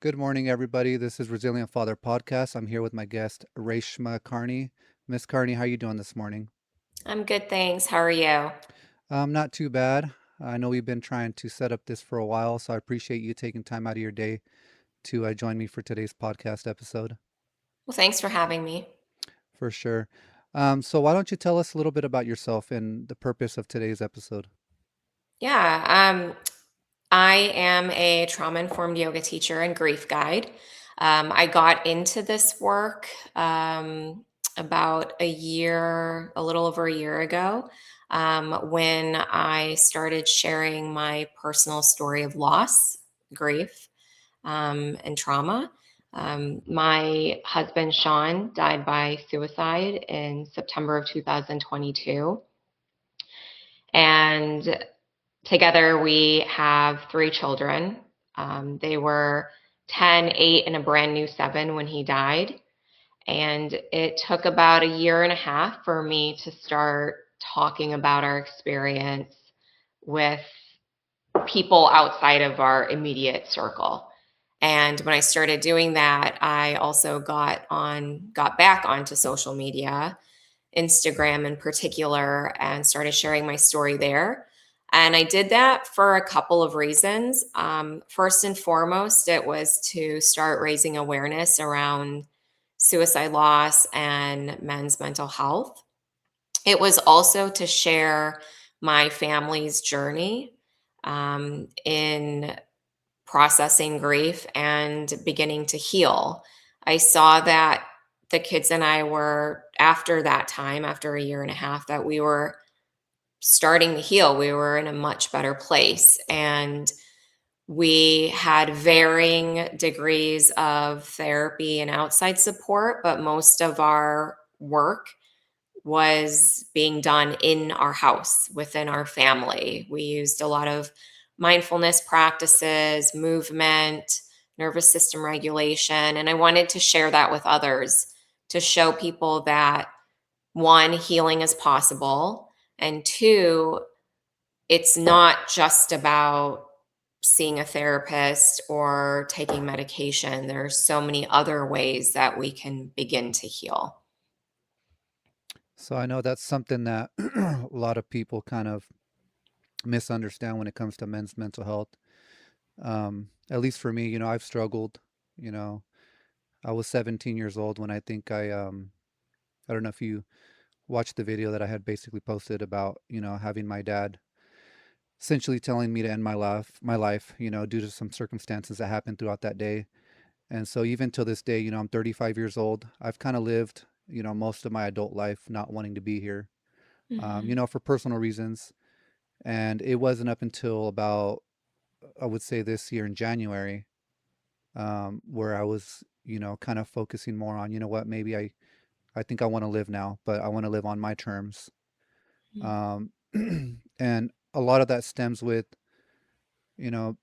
Good morning, everybody. This is Resilient Father Podcast. I'm here with my guest, Reshma Kearney. Miss Kearney, how you doing this morning? I'm good, thanks. How are you? Not too bad. I know we've been trying to set up this for a while, so I appreciate you taking time out of your day to join me for today's podcast episode, Well, thanks for having me. for sure. So why don't you tell us a little bit about yourself and the purpose of today's episode? Yeah, I am a trauma-informed yoga teacher and grief guide. I got into this work about a little over a year ago, when I started sharing my personal story of loss, grief, and trauma. My husband, Sean, died by suicide in September of 2022. And together we have three children. They were 10, 8, and a brand new 7 when he died. And it took about a year and a half for me to start talking about our experience with people outside of our immediate circle. And when I started doing that, I also got back onto social media, Instagram in particular, and started sharing my story there. And I did that for a couple of reasons. First and foremost, it was to start raising awareness around suicide loss and men's mental health. It was also to share my family's journey in processing grief and beginning to heal. I saw that the kids and I were, after that time, after a year and a half, that we were starting to heal. We were in a much better place. And we had varying degrees of therapy and outside support, but most of our work was being done in our house, within our family. We used a lot of mindfulness practices, movement, nervous system regulation. And I wanted to share that with others to show people that one, healing is possible, and two, it's not just about seeing a therapist or taking medication. There are so many other ways that we can begin to heal. So I know that's something that a lot of people kind of misunderstand when it comes to men's mental health. At least for me, I've struggled, you know, I was 17 years old when I don't know if you watched the video that I had basically posted about, having my dad essentially telling me to end my life, due to some circumstances that happened throughout that day. And so even till this day, I'm 35 years old. I've kind of lived, most of my adult life not wanting to be here, Mhm. for personal reasons. And it wasn't up until about, I would say this year in January, where I was, kind of focusing more on, what, maybe I think I want to live now, but I want to live on my terms. Um, and a lot of that stems with, you know,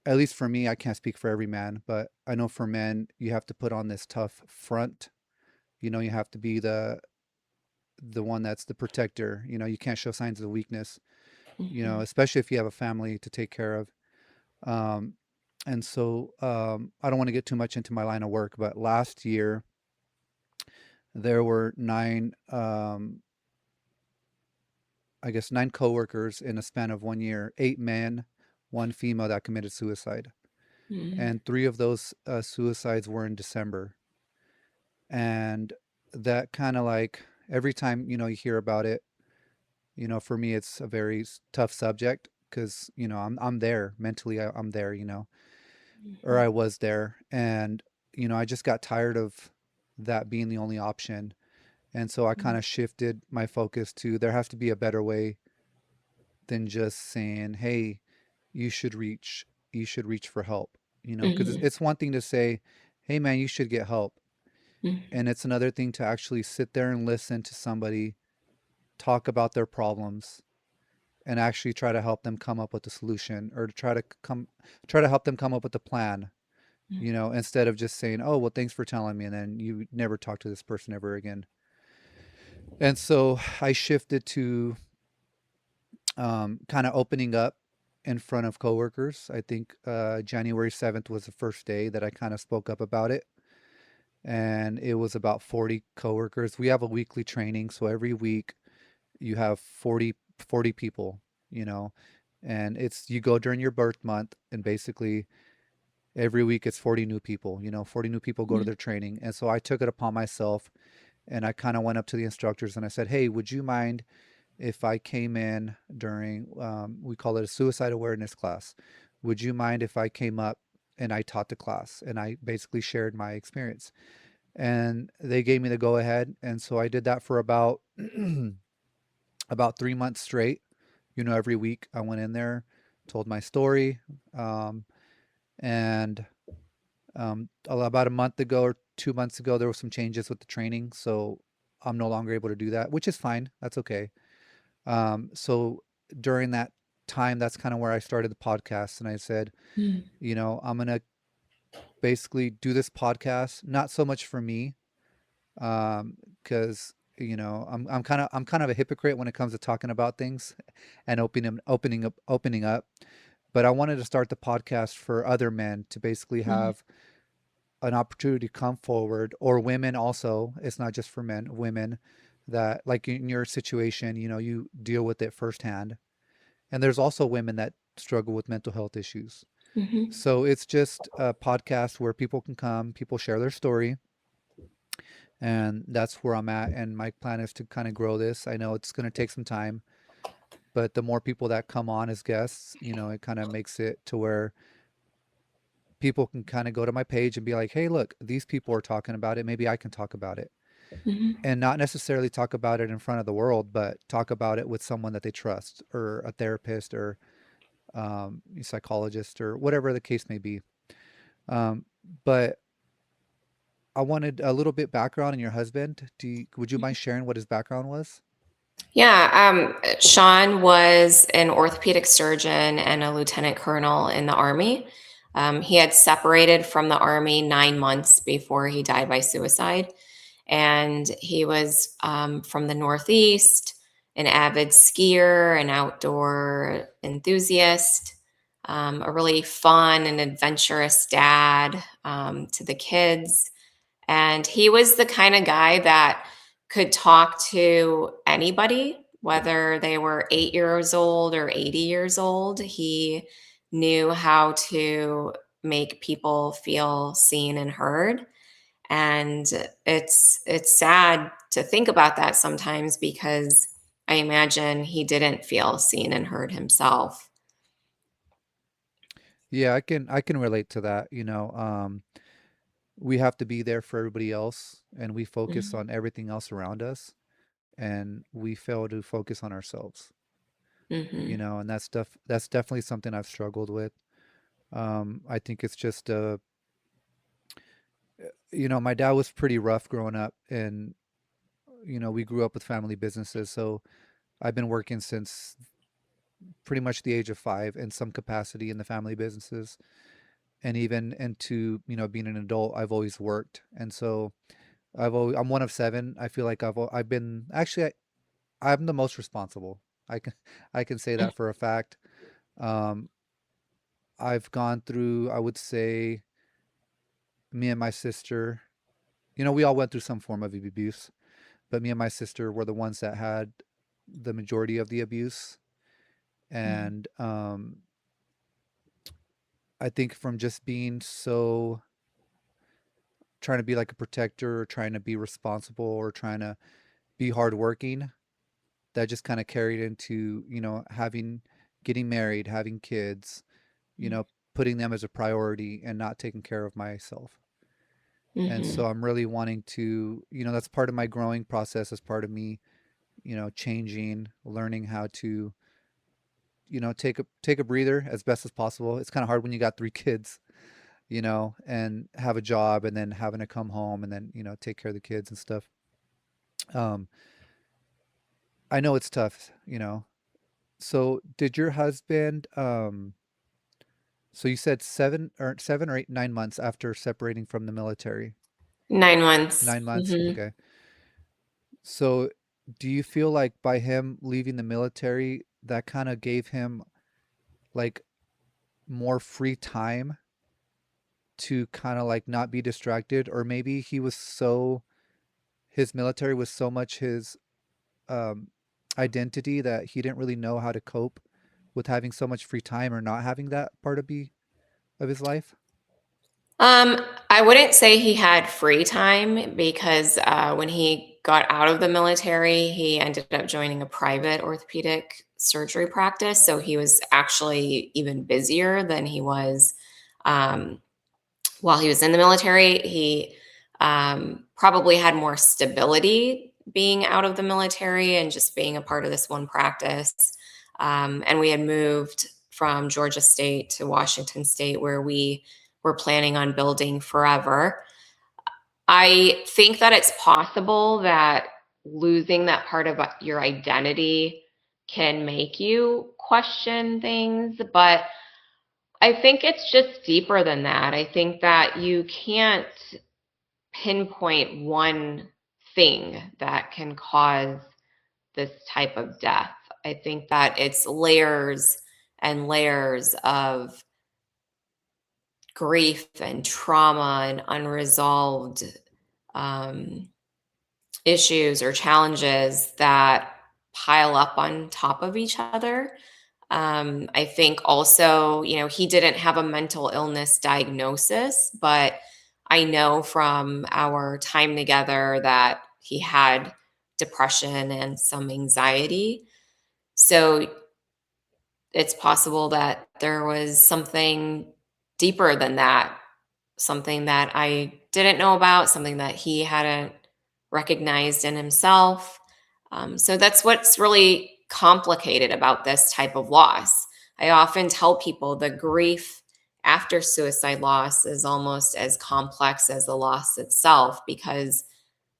at least for me, I can't speak for every man, but I know for men, you have to put on this tough front. You have to be the one that's the protector. You can't show signs of weakness. Mhm. Especially if you have a family to take care of. Um, and so I don't want to get too much into my line of work, but last year there were I guess, 9 coworkers in a span of 1 year, 8 men, one female that committed suicide. Mhm. And three of those suicides were in December. And that kind of like every time, you hear about it, for me, it's a very tough subject because, I'm there mentally, I'm there, or Mhm. I was there. And, I just got tired of that being the only option. And so I kind Mhm. of shifted my focus to there has to be a better way than just saying, "Hey, you should reach for help." Because Mhm. it's one thing to say, "Hey, man, you should get help," Mhm. and it's another thing to actually sit there and listen to somebody talk about their problems and actually try to help them come up with a solution or to try to help them come up with a plan. Instead of just saying, "Oh, well, thanks for telling me," and then you never talk to this person ever again. And so I shifted to kind of opening up in front of coworkers. I think January 7th was the first day that I kind of spoke up about it. And it was about 40 coworkers. We have a weekly training, so every week you have 40 people, you know, and it's you go during your birth month, and basically every week it's 40 new people, 40 new people go to Mhm. their training. And so I took it upon myself, and I kind of went up to the instructors and I said, "Hey, would you mind if I came in during, we call it a suicide awareness class? Would you mind if I came up and I taught the class and I basically shared my experience?" And they gave me the go ahead. And so I did that for about about 3 months straight. Every week I went in there, told my story, um, and about a month ago or 2 months ago, there were some changes with the training, so I'm no longer able to do that, which is fine. That's okay. So during that time, that's kind of where I started the podcast, and I said, Mhm. I'm gonna basically do this podcast, not so much for me, because I'm kind of a hypocrite when it comes to talking about things and opening up. But I wanted to start the podcast for other men to basically Mhm. have an opportunity to come forward, or women also. It's not just for men, women that, like in your situation, you deal with it firsthand. And there's also women that struggle with mental health issues. Mhm. So it's just a podcast where people can come, people share their story, and that's where I'm at. And my plan is to kind of grow this. I know it's going to take some time, but the more people that come on as guests, it kind of makes it to where people can kind of go to my page and be like, "Hey, look, these people are talking about it. Maybe I can talk about it." Mhm. And not necessarily talk about it in front of the world, but talk about it with someone that they trust, or a therapist, or a psychologist, or whatever the case may be. Um, but I wanted a little bit background on your husband. Would you mind sharing what his background was? Yeah, Sean was an orthopedic surgeon and a lieutenant colonel in the Army. He had separated from the Army 9 months before he died by suicide. And he was from the Northeast, an avid skier, an outdoor enthusiast, a really fun and adventurous dad to the kids. And he was the kind of guy that could talk to anybody, whether they were 8 years old or 80 years old. He knew how to make people feel seen and heard. And it's sad to think about that sometimes because I imagine he didn't feel seen and heard himself. Yeah, I can relate to that. We have to be there for everybody else, and we focus Mhm. on everything else around us, and we fail to focus on ourselves. Mhm. And that's definitely something I've struggled with. I think it's just my dad was pretty rough growing up, and we grew up with family businesses, so I've been working since pretty much the age of 5 in some capacity in the family businesses. And even into, being an adult, I've always worked. And so I'm one of 7. I feel like I've been actually, I'm the most responsible. I can I can say that for a fact. Um, I've gone through, I would say, me and my sister, we all went through some form of abuse, but me and my sister were the ones that had the majority of the abuse. Mhm. And I think from just being so, trying to be like a protector, or trying to be responsible, or trying to be hardworking, that just kind of carried into, getting married, having kids, you know, putting them as a priority and not taking care of myself. And Mhm. so I'm really wanting to, that's part of my growing process, as part of me, changing, learning how to, take a breather as best as possible. It's kind of hard when you got 3 kids, and have a job, and then having to come home, and then, take care of the kids and stuff. Um, I know it's tough. So did your husband, so you said 7 or 8, 9 months after separating from the military? 9 months. 9 months? Mhm. Okay. So do you feel like by him leaving the military, that kind of gave him like more free time to kind of like not be distracted, or maybe he was so his military was so much his um identity that he didn't really know how to cope with having so much free time or not having that part of his life. Um, I wouldn't say he had free time because when he got out of the military, he ended up joining a private orthopedic surgery practice. So he was actually even busier than he was um, while he was in the military. He probably had more stability being out of the military and just being a part of this one practice. And we had moved from Georgia State to Washington State, where we were planning on building forever. I think that it's possible that losing that part of your identity can make you question things, but I think it's just deeper than that. I think that you can't pinpoint one thing that can cause this type of death. I think that it's layers and layers of grief and trauma and unresolved um, issues or challenges that pile up on top of each other. I think also, he didn't have a mental illness diagnosis, but I know from our time together that he had depression and some anxiety. So it's possible that there was something deeper than that, something that I didn't know about, something that he hadn't recognized in himself. So that's what's really complicated about this type of loss. I often tell people the grief after suicide loss is almost as complex as the loss itself because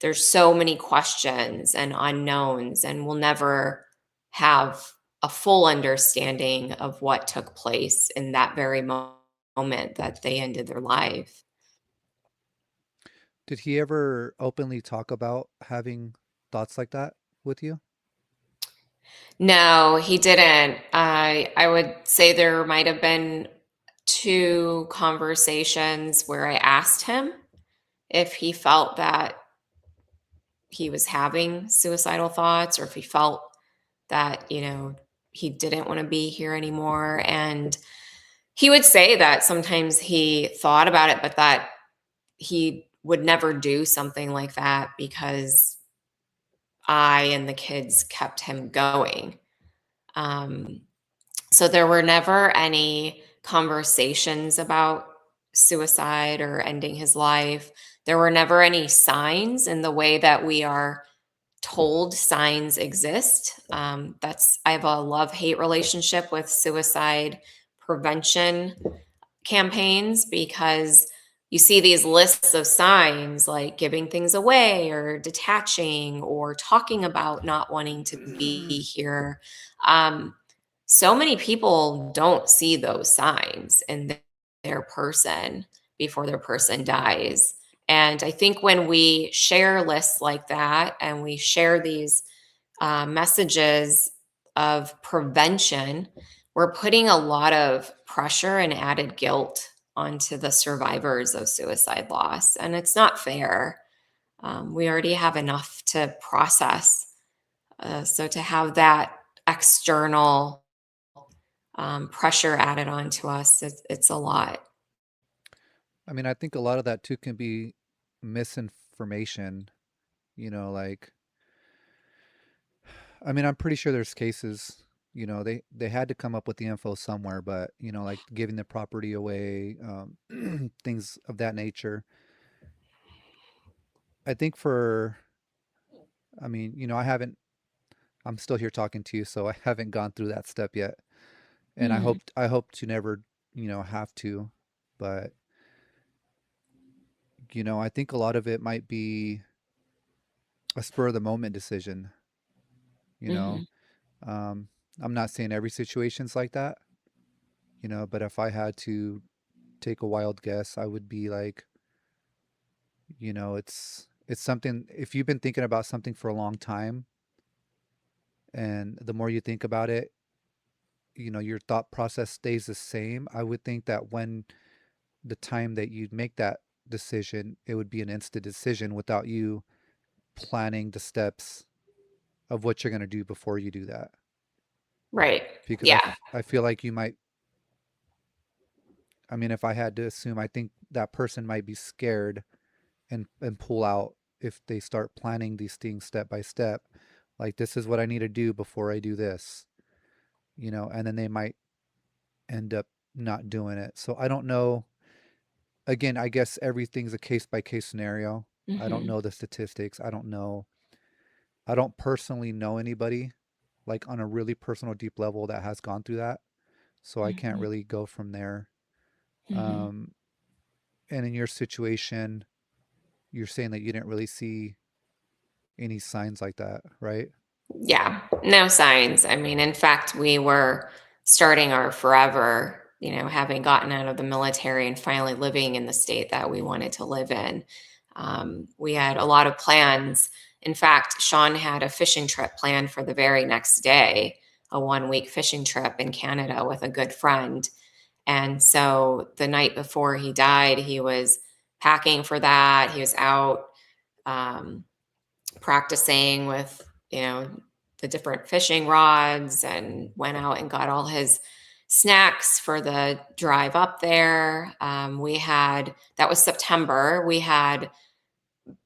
there's so many questions and unknowns, and we'll never have a full understanding of what took place in that very moment that they ended their life. Did he ever openly talk about having thoughts like that with you? No, he didn't. I would say there might have been two conversations where I asked him if he felt that he was having suicidal thoughts or if he felt that, he didn't want to be here anymore. And he would say that sometimes he thought about it, but that he would never do something like that because I and the kids kept him going. Um, so there were never any conversations about suicide or ending his life. There were never any signs in the way that we are told signs exist. I have a love hate relationship with suicide prevention campaigns because you see these lists of signs like giving things away or detaching or talking about not wanting to be here. Um, so many people don't see those signs in their person before their person dies. And I think when we share lists like that and we share these messages of prevention, we're putting a lot of pressure and added guilt onto the survivors of suicide loss. And it's not fair. We already have enough to process. So to have that external pressure added onto us, it's a lot. I mean, I think a lot of that too can be misinformation, like I mean, I'm pretty sure there's cases, they had to come up with the info somewhere, but like giving the property away, things of that nature. I think I mean, I'm still here talking to you, so I haven't gone through that step yet. And Hmm. I hope to never, have to. But, I think a lot of it might be a spur of the moment decision, you know. Hmm. Um, I'm not saying every situation's like that, but if I had to take a wild guess, I would be like, it's something if you've been thinking about something for a long time and the more you think about it, your thought process stays the same, I would think that when the time that you'd make that decision, it would be an instant decision without you planning the steps of what you're going to do before you do that. Right. Because Yeah. I feel like you might, I mean, if I had to assume, I think that person might be scared and pull out if they start planning these things step by step. Like, this is what I need to do before I do this, and then they might end up not doing it. So I don't know. Again, I guess everything's a case by case scenario. I don't Hmm. know the statistics. I don't know. I don't personally know anybody like on a really personal, deep level that has gone through that. So I can't Hmm. really go from there. Hmm. Um, and in your situation, you're saying that you didn't really see any signs like that, right? Yeah, no signs. I mean, in fact, we were starting our forever, having gotten out of the military and finally living in the state that we wanted to live in. We had a lot of plans. In fact, Sean had a fishing trip planned for the very next day, a 1 week fishing trip in Canada with a good friend. And so the night before he died, he was packing for that. He was out. Um, Practicing with, the different fishing rods, and went out and got all his snacks for the drive up there. That was September. We had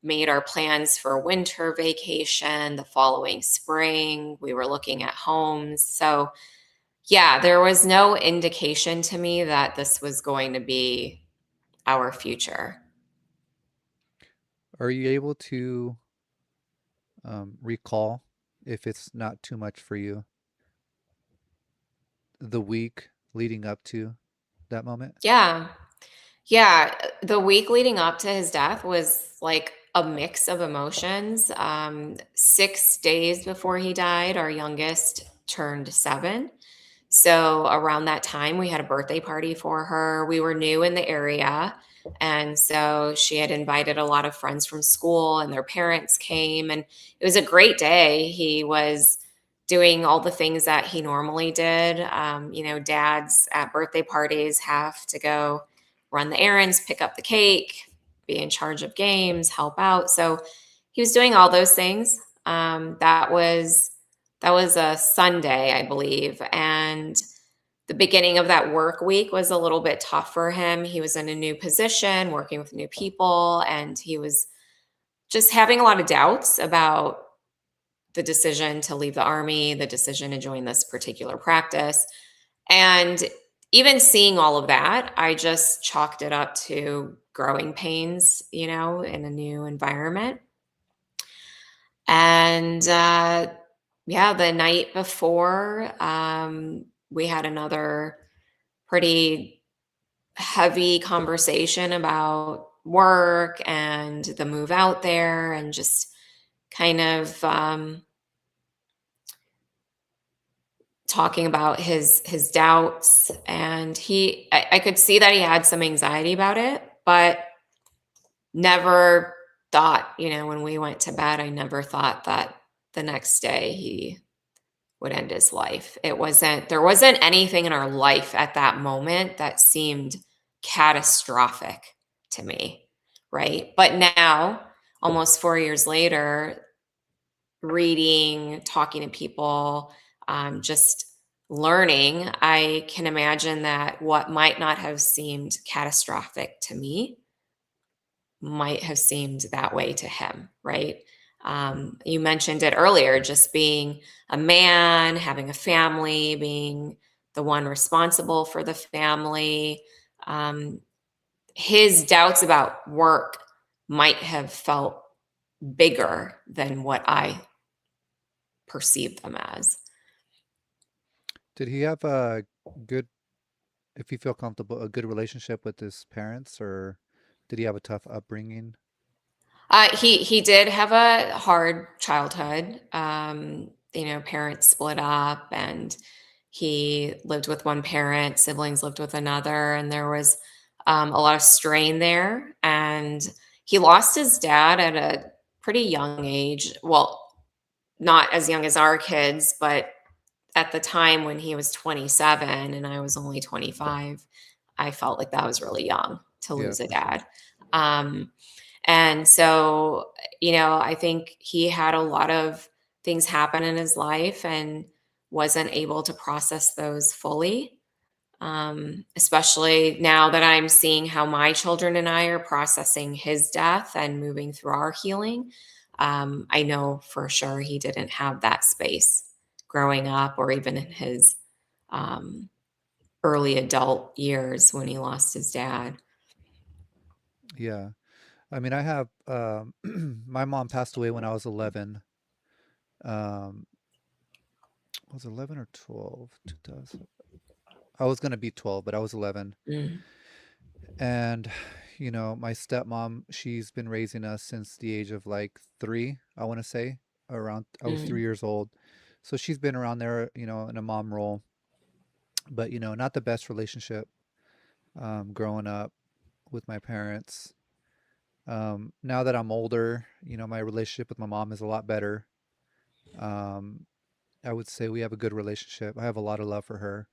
made our plans for winter vacation the following spring. We were looking at homes. So, yeah, there was no indication to me that this was going to be our future. Are you able to recall, if it's not too much for you, the week leading up to that moment? Yeah. Yeah, the week leading up to his death was like a mix of emotions. 6 days before he died, our youngest turned 7. So around that time, we had a birthday party for her. We were new in the area. And so she had invited a lot of friends from school, and their parents came. And it was a great day. He was doing all the things that he normally did. Dads at birthday parties have to go run the errands, pick up the cake, be in charge of games, help out. So he was doing all those things. That was a Sunday, I believe, and the beginning of that work week was a little bit tough for him. He was in a new position, working with new people, and he was just having a lot of doubts about the decision to leave the army, the decision to join this particular practice. And even seeing all of that, I just chalked it up to growing pains, in a new environment. And yeah, the night before, we had another pretty heavy conversation about work and the move out there, and just kind of talking about his doubts. And I could see that he had some anxiety about it, but never thought, when we went to bed, I never thought that the next day he would end his life. There wasn't anything in our life at that moment that seemed catastrophic to me, right? But now, almost 4 years later, reading, talking to people, just learning, I can imagine that what might not have seemed catastrophic to me might have seemed that way to him, right? You mentioned it earlier, just being a man, having a family, being the one responsible for the family. Um, his doubts about work might have felt bigger than what I perceived them as. Did he have a good, if you feel comfortable, a good relationship with his parents, or did he have a tough upbringing? He did have a hard childhood. Parents split up, and he lived with one parent. Siblings lived with another, and there was a lot of strain there. And he lost his dad at a pretty young age. Well, not as young as our kids, but at the time when he was 27 and I was only 25, I felt like that was really young to Yeah, lose a for sure. dad. Um, and so, I think he had a lot of things happen in his life and wasn't able to process those fully. Especially now that I'm seeing how my children and I are processing his death and moving through our healing. I know for sure he didn't have that space growing up or even in his um, early adult years when he lost his dad. Yeah. I mean, I have my mom passed away when I was 11. Um, was it 11 or 12? 2000. I was going to be 12, but I was 11. Mm, And my stepmom, she's been raising us since the age of like 3, I want to say. Around I was 3 mm, years old. So she's been around there, in a mom role, but not the best relationship growing up with my parents. Now that I'm older, my relationship with my mom is a lot better. Um, I would say we have a good relationship. I have a lot of love for her.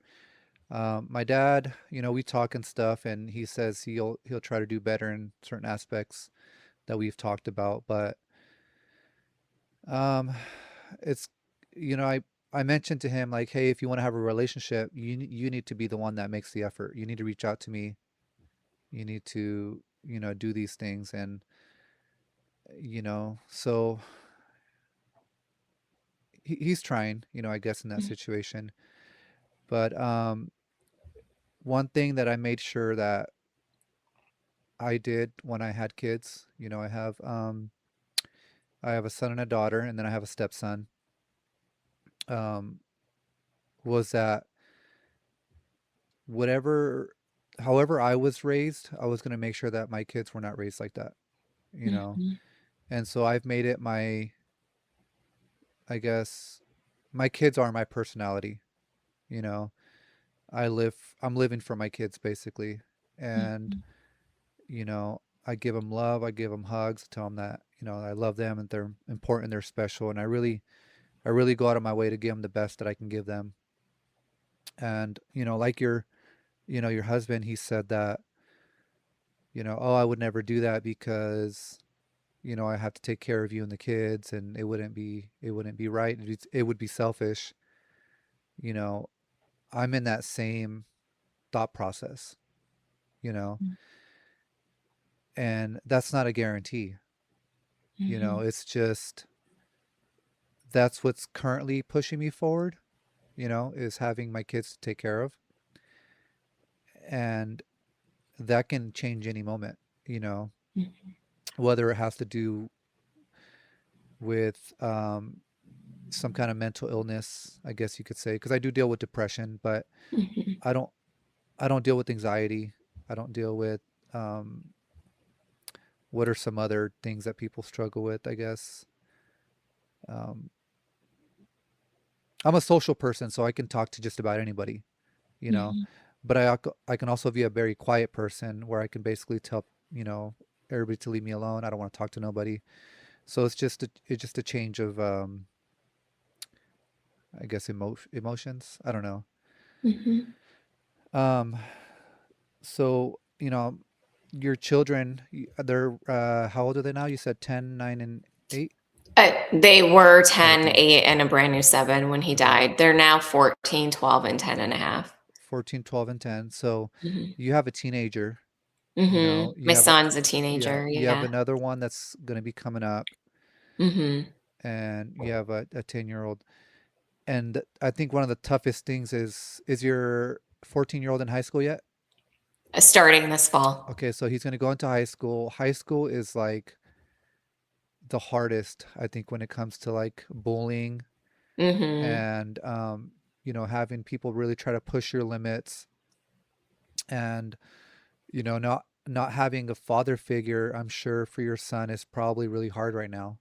My dad, we talk and stuff, and he says he'll try to do better in certain aspects that we've talked about. But um, it's I mentioned to him like, hey, if you want to have a relationship, you need to be the one that makes the effort. You need to reach out to me. You need to do these things, and so he's trying, I guess in that mm, situation. But one thing that I made sure that I did when I had kids, I have a son and a daughter, and then I have a stepson. Um, was that whatever, however I was raised, I was going to make sure that my kids were not raised like that, you know. mhm, And so I've made it I guess, my kids are my personality, you know. I'm living for my kids basically, and mhm, I give them love, I give them hugs, tell them that I love them and they're important, they're special, and I really go out of my way to give them the best that I can give them. And like your husband, he said that oh, I would never do that because I have to take care of you and the kids, and it wouldn't be right. It would be selfish. You know, I'm in that same thought process. You know, and that's not a guarantee. mhm, It's just that's what's currently pushing me forward. Is having my kids to take care of, and that can change any moment. You know, mhm, whether it has to do with some kind of mental illness, I guess you could say, because I do deal with depression, but mhm, I don't I don't deal with anxiety. I don't deal with um, what are some other things that people struggle with, I guess. Um, I'm a social person, so I can talk to just about anybody, you know. mhm, But I can also be a very quiet person where I can basically tell you know everybody to leave me alone. I don't want to talk to nobody. So it's just a change of I guess emotions. I don't know. mhm. Um, so your children, they're how old are they now? You said 10, 9, and 8. They were Oh, 10, 10. 8, and a brand new 7 when he Okay. died. They're now 14, 12, and 10 and a half. 14, 12, and 10. So Mhm. you have a teenager, Mhm. you My have a son's a yeah, teenager, you have yeah. another one that's going to be coming up, Mhm. and you have a 10-year-old. And I think one of the toughest things is your 14-year-old in high school yet? Starting this fall. Okay, so he's going to go into high school. High school is like the hardest, I think, when it comes to like bullying Mhm. and having people really try to push your limits, and not having a father figure, I'm sure for your son is probably really hard right now.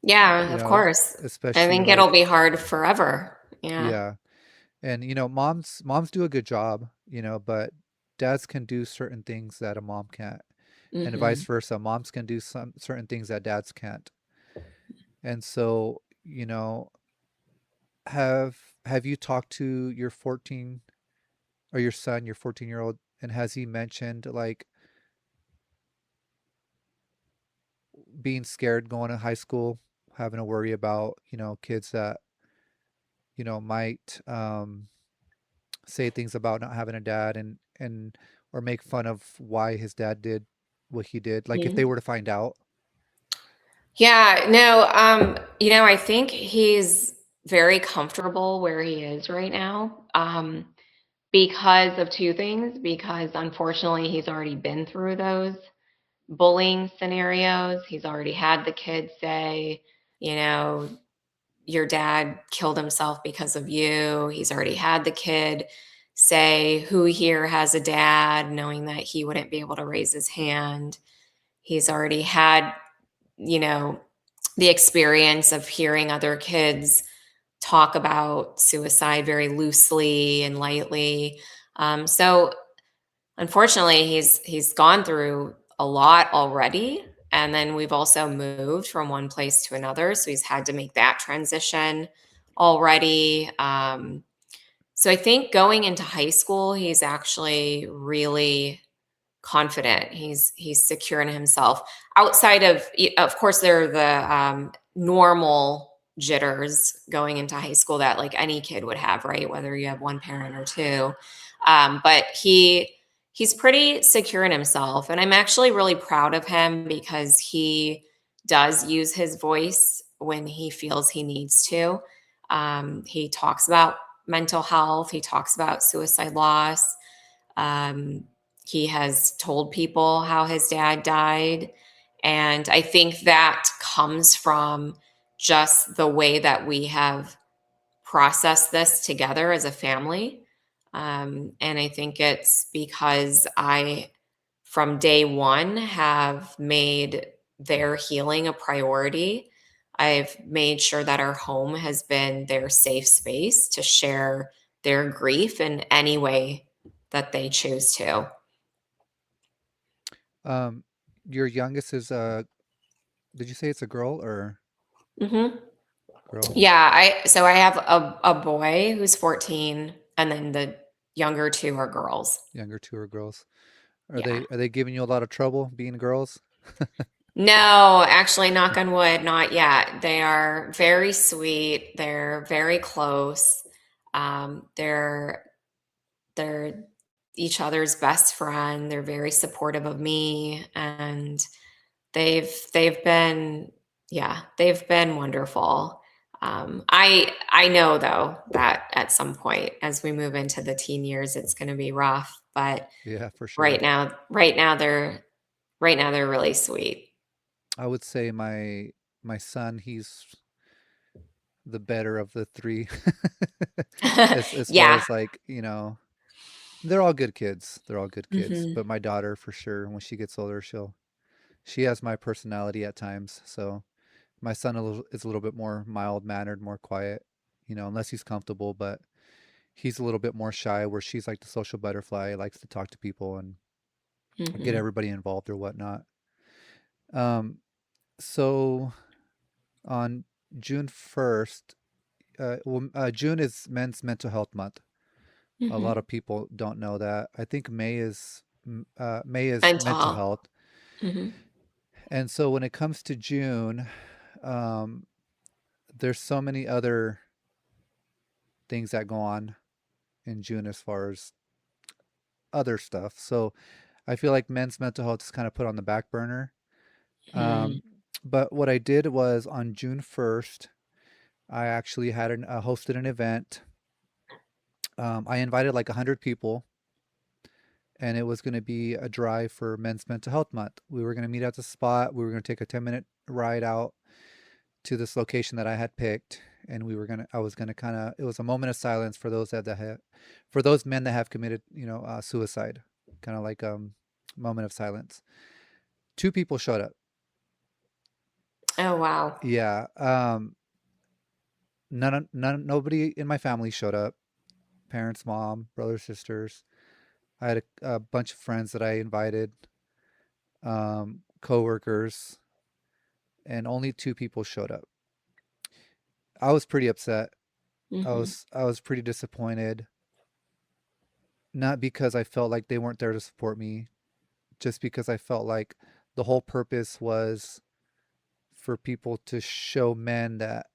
Yeah, of course. I Especially think it'll like be hard forever. Yeah. yeah. And moms do a good job, but dads can do certain things that a mom can't, and vice Mhm. versa. Moms can do some certain things that dads can't. And so, have have you talked to your 14 or your son, your 14-year-old, and has he mentioned like being scared going to high school, having to worry about, kids that, might say things about not having a dad and or make fun of why his dad did what he did, like if they Mhm. were to find out? Yeah, no, I think he's very comfortable where he is right now. Because of two things. Because unfortunately, he's already been through those bullying scenarios. He's already had the kids say, you know, your dad killed himself because of you. He's already had the kid say, who here has a dad, knowing that he wouldn't be able to raise his hand. He's already had, you know, the experience of hearing other kids talk about suicide very loosely and lightly. So unfortunately, he's gone through a lot already, and then we've also moved from one place to another, so he's had to make that transition already. So I think going into high school, he's actually really confident. He's secure in himself. Outside of course, there are the normal jitters going into high school that like any kid would have, right? Whether you have one parent or two. But he's pretty secure in himself, and I'm actually really proud of him because he does use his voice when he feels he needs to. He talks about mental health. He talks about suicide loss. Um, he has told people how his dad died. And I think that comes from just the way that we have processed this together as a family. And I think it's because I, from day one, have made their healing a priority. I've made sure that our home has been their safe space to share their grief in any way that they choose to. Um, your youngest is did you say it's a girl or Hmm. girl? Yeah, I have a boy who's 14, and then the younger two are girls. Younger two are girls. Are Yeah. they giving you a lot of trouble being girls? No, actually, knock on wood, not yet. They are very sweet. They're very close. They're each other's best friend. They're very supportive of me, and they've been, yeah, they've been wonderful. I know though that at some point as we move into the teen years, it's going to be rough. But Yeah, for sure. right now they're really sweet. I would say my son, he's the better of the three. As far Yeah. as like, they're all good kids. They're all good kids. Hmm. But my daughter for sure, when she gets older, she has my personality at times. So my son is a little bit more mild mannered, more quiet, unless he's comfortable, but he's a little bit more shy where she's like the social butterfly, likes to talk to people and get Hmm. everybody involved or whatnot. Um, so on June 1st, June is Men's Mental Health Month. A lot Hmm. of people don't know that. I think May is mental Mental. health. Hmm. And so when it comes to June, um, there's so many other things that go on in June as far as other stuff. So I feel like men's mental health is kind of put on the back burner. Hmm. Um, but what I did was on June 1st, I actually hosted an event. I invited like 100 people, and it was going to be a drive for Men's Mental Health Month. We were going to meet at the spot. We were going to take a 10-minute ride out to this location that I had picked, and I was gonna kind of, it was a moment of silence for for those men that have committed, suicide, kind of like moment of silence. Two people showed up. Oh, wow. Yeah, nobody in my family showed up. Parents, mom, brothers, sisters. I had a bunch of friends that I invited, coworkers, and only two people showed up. I was pretty upset. Mhm. I was pretty disappointed, not because I felt like they weren't there to support me, just because I felt like the whole purpose was for people to show men that,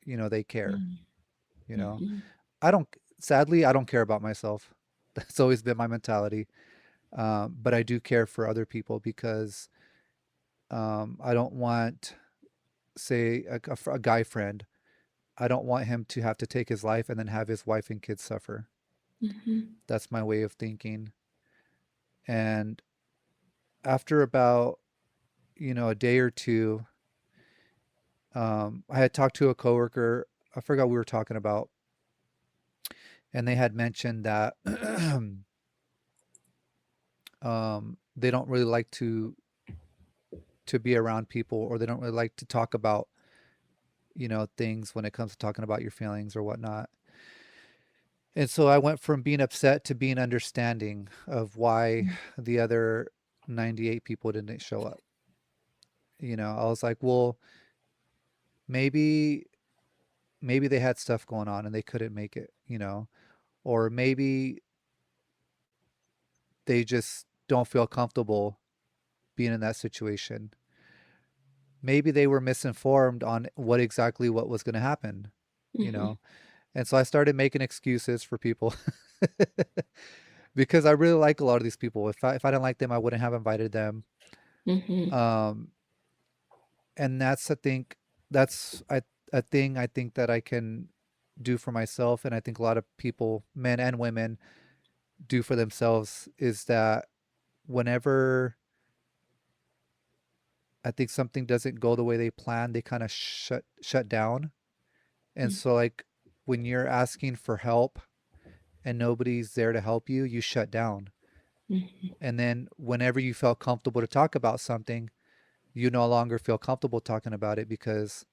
they care, Mhm. you know. Mhm. I don't Sadly, I don't care about myself. That's always been my mentality. But I do care for other people because I don't want, say, a guy friend. I don't want him to have to take his life and then have his wife and kids suffer. Mhm. That's my way of thinking. And after about, a day or two, I had talked to a coworker. I forgot what we were talking about, and they had mentioned that they don't really like to be around people, or they don't really like to talk about, things when it comes to talking about your feelings or whatnot. And so I went from being upset to being understanding of why the other 98 people didn't show up. I was like, well, maybe maybe they had stuff going on and they couldn't make it, or maybe they just don't feel comfortable being in that situation. Maybe they were misinformed on what was going to happen, you Mhm. know. And so I started making excuses for people because I really like a lot of these people. If I didn't like them, I wouldn't have invited them. Mhm. Um, and that's a thing I think that I can do for myself, and I think a lot of people, men and women, do for themselves, is that whenever I think something doesn't go the way they plan, they kind of shut down. And so like when you're asking for help and nobody's there to help you, you shut down. Mhm. And then whenever you felt comfortable to talk about something, you no longer feel comfortable talking about it because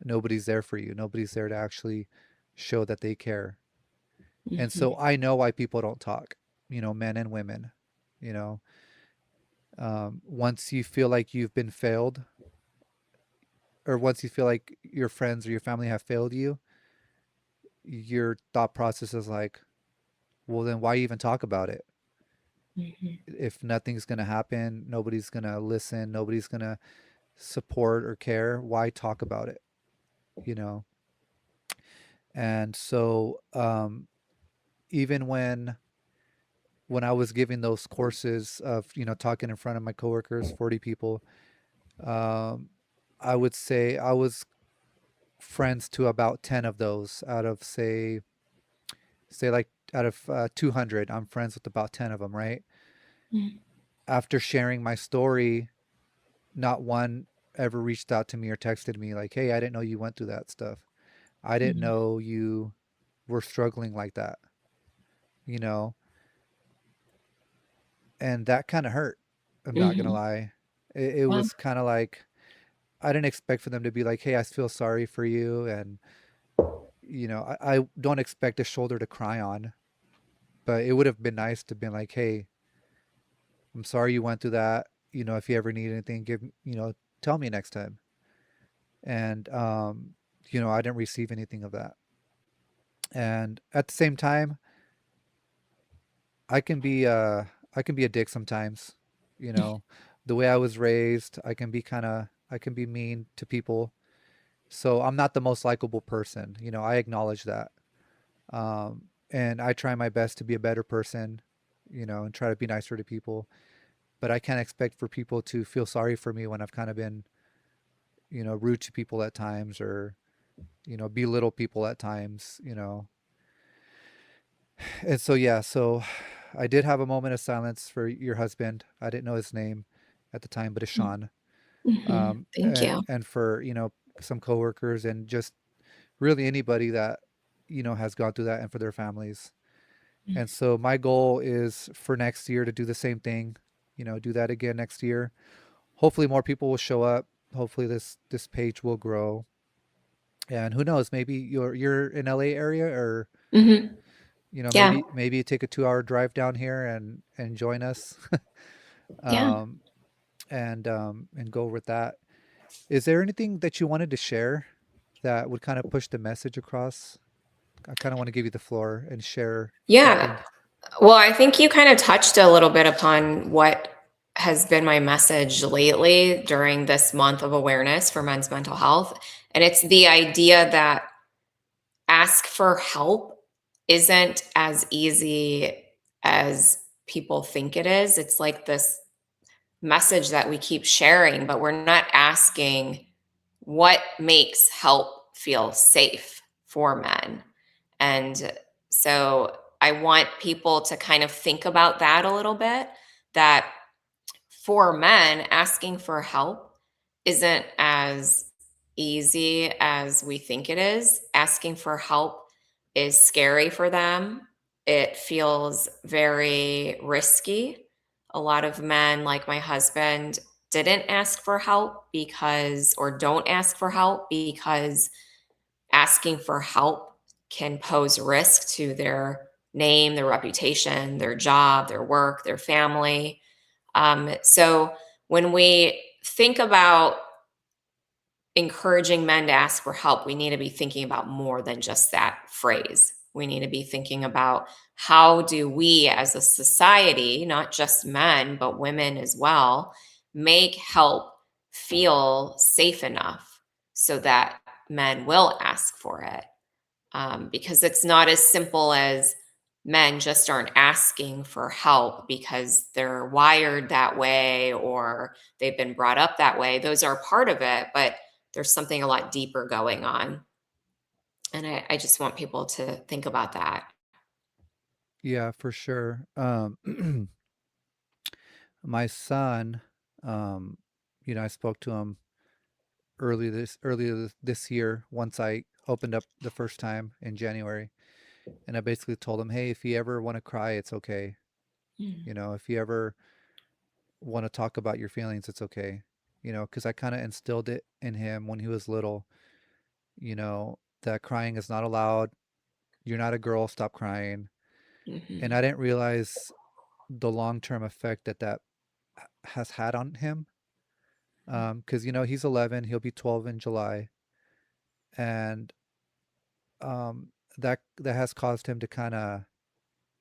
nobody's there for you. Nobody's there to actually show that they care. And Mhm. so I know why people don't talk, men and women. You know, once you feel like you've been failed, or once you feel like your friends or your family have failed you, your thought process is like, well, then why even talk about it? Mhm. If nothing's going to happen, nobody's going to listen, nobody's going to support or care, why talk about it? You know? And so, even when I was giving those courses of, talking in front of my coworkers, 40 people, um, I would say I was friends to about 10 of those out of, say like out of 200, I'm friends with about 10 of them, right? Mhm. After sharing my story, not one ever reached out to me or texted me like, "Hey, I didn't know you went through that stuff. I didn't Mhm. know you were struggling like that." You know, and that kind of hurt. I'm not gonna Mhm. lie. It Yeah. was kind of like I didn't expect for them to be like, "Hey, I feel sorry for you," and I don't expect a shoulder to cry on, but it would have been nice to be like, "Hey, I'm sorry you went through that. If you ever need anything, tell me next time." And I didn't receive anything of that. And at the same time, I can be uh I can be a dick sometimes. You know, the way I was raised, I can be mean to people. So I'm not the most likable person. I acknowledge that. And I try my best to be a better person, and try to be nicer to people. But I can't expect for people to feel sorry for me when I've kind of been, rude to people at times, or, belittle people at times. And so, yeah, so I did have a moment of silence for your husband. I didn't know his name at the time, but it's Sean. Mhm. Thank you. And for, some coworkers and just really anybody that, has gone through that, and for their families. And so my goal is for next year to do the same thing, do that again next year. Hopefully more people will show up. Hopefully this page will grow. And who knows, maybe you're in LA area, or Mhm. Yeah. maybe you take a 2 hour drive down here and join us. Yeah. um, and go with that. Is there anything that you wanted to share that would kind of push the message across? I kind of want to give you the floor and share Yeah. something. Well, I think you kind of touched a little bit upon what has been my message lately during this month of awareness for men's mental health. And it's the idea that ask for help isn't as easy as people think it is. It's like this message that we keep sharing, but we're not asking what makes help feel safe for men. And so I want people to kind of think about that a little bit, that for men, asking for help isn't as easy as we think it is. Asking for help is scary for them. It feels very risky. A lot of men, like my husband, didn't ask for help because, or don't ask for help because asking for help can pose risk to their name, their reputation, their job, their work, their family. So when we think about encouraging men to ask for help, we need to be thinking about more than just that phrase. We need to be thinking about how do we as a society, not just men, but women as well, make help feel safe enough so that men will ask for it, because it's not as simple as men just aren't asking for help because they're wired that way or they've been brought up that way. Those are part of it, but there's something a lot deeper going on. And I just want people to think about that. Yeah, for sure. My son, um, I spoke to him earlier this year once I opened up the first time in January, and I basically told him, "Hey, if you ever want to cry, it's okay. Mm, If you ever want to talk about your feelings, it's okay." Because I kind of instilled it in him when he was little, that crying is not allowed. You're not a girl, stop crying. And mhm, I didn't realize the long-term effect that has had on him. Because he's 11, he'll be 12 in July, and that has caused him to kind of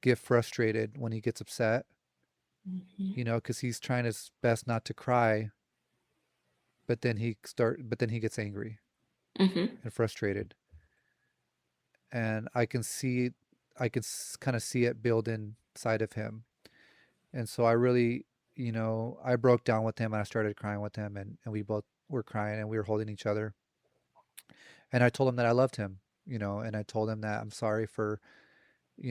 get frustrated when he gets upset. mhm, Because he's trying his best not to cry, but then he gets angry mhm, and frustrated, and I can kind of see it build inside of him. And so I really, I broke down with him and I started crying with him, and we both were crying and we were holding each other. And I told him that I loved him, and I told him that I'm sorry for,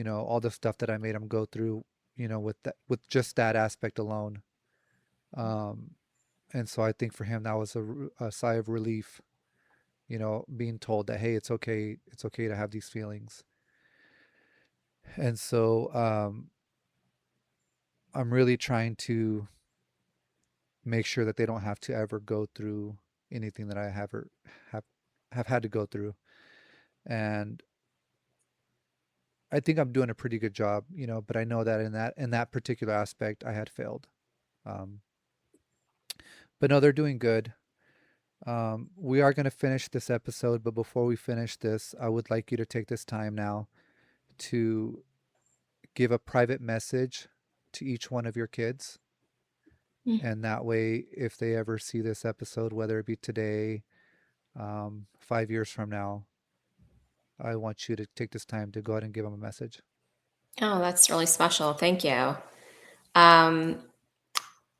all the stuff that I made him go through, with just that aspect alone. Um, and so I think for him that was a sigh of relief, being told that, hey, it's okay to have these feelings. And so I'm really trying to make sure that they don't have to ever go through anything that I have have had to go through. And I think I'm doing a pretty good job, but I know that in that particular aspect I had failed. Um, but no, they're doing good. We are going to finish this episode, but before we finish this, I would like you to take this time now to give a private message to each one of your kids. mm. And that way, if they ever see this episode, whether it be today, 5 years from now, I want you to take this time to go ahead and give them a message. Oh, that's really special. Thank you. Um,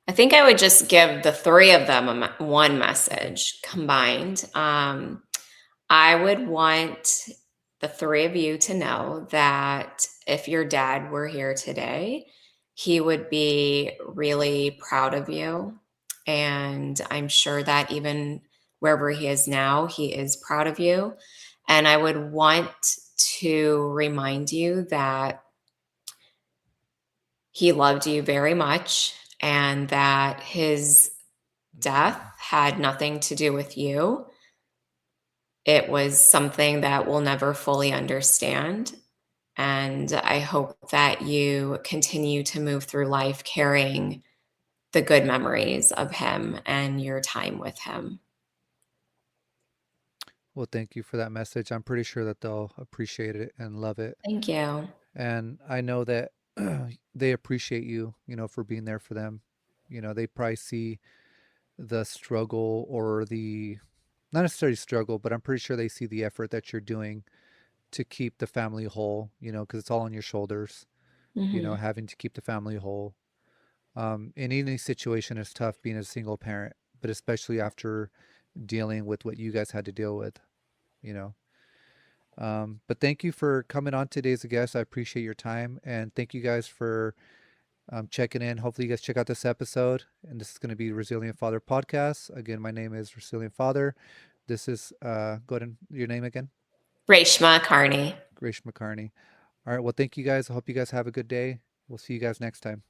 I think I would just give the three of them one message combined. I would want the three of you to know that if your dad were here today, he would be really proud of you. And I'm sure that even wherever he is now, he is proud of you. And I would want to remind you that he loved you very much and that his death had nothing to do with you. It was something that we'll never fully understand. And I hope that you continue to move through life carrying the good memories of him and your time with him. Well, thank you for that message. I'm pretty sure that they'll appreciate it and love it. Thank you. And I know that they appreciate you, for being there for them. They probably see the struggle or the not necessarily struggle, but I'm pretty sure they see the effort that you're doing to keep the family whole, because it's all on your shoulders, Hmm. having to keep the family whole. In any situation, it's tough being a single parent, but especially after dealing with what you guys had to deal with, you know. But thank you for coming on today as a guest. I appreciate your time. And thank you guys for checking in. Hopefully, you guys check out this episode. And this is going to be Resilient Father Podcast. Again, my name is Resilient Father. This is, go ahead and your name again, Reshma Kearney. Reshma Kearney. All right. Well, thank you guys. I hope you guys have a good day. We'll see you guys next time.